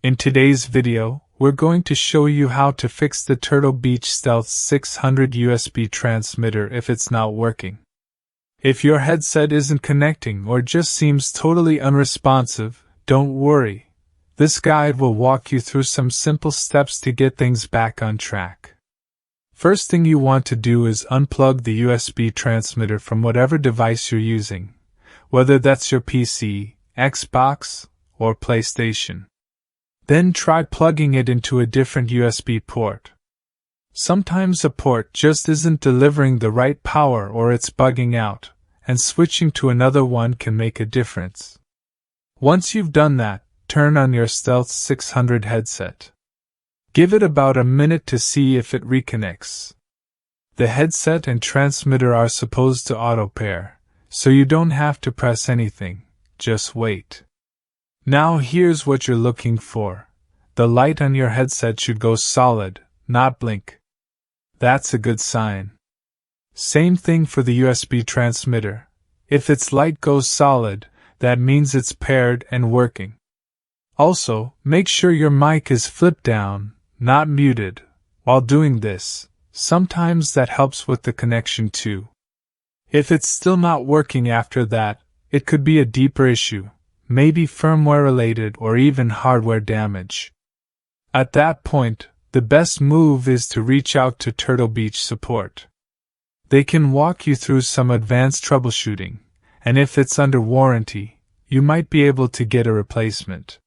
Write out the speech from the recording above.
In today's video, we're going to show you how to fix the Turtle Beach Stealth 600 USB transmitter if it's not working. If your headset isn't connecting or just seems totally unresponsive, don't worry. This guide will walk you through some simple steps to get things back on track. First thing you want to do is unplug the USB transmitter from whatever device you're using, whether that's your PC, Xbox, or PlayStation. Then try plugging it into a different USB port. Sometimes a port just isn't delivering the right power or it's bugging out, and switching to another one can make a difference. Once you've done that, turn on your Stealth 600 headset. Give it about a minute to see if it reconnects. The headset and transmitter are supposed to auto-pair, so you don't have to press anything, just wait. Now here's what you're looking for. The light on your headset should go solid, not blink. That's a good sign. Same thing for the USB transmitter. If its light goes solid, that means it's paired and working. Also, make sure your mic is flipped down, not muted. While doing this, sometimes that helps with the connection too. If it's still not working after that, it could be a deeper issue, maybe firmware related or even hardware damage. At that point, the best move is to reach out to Turtle Beach support. They can walk you through some advanced troubleshooting, and if it's under warranty, you might be able to get a replacement.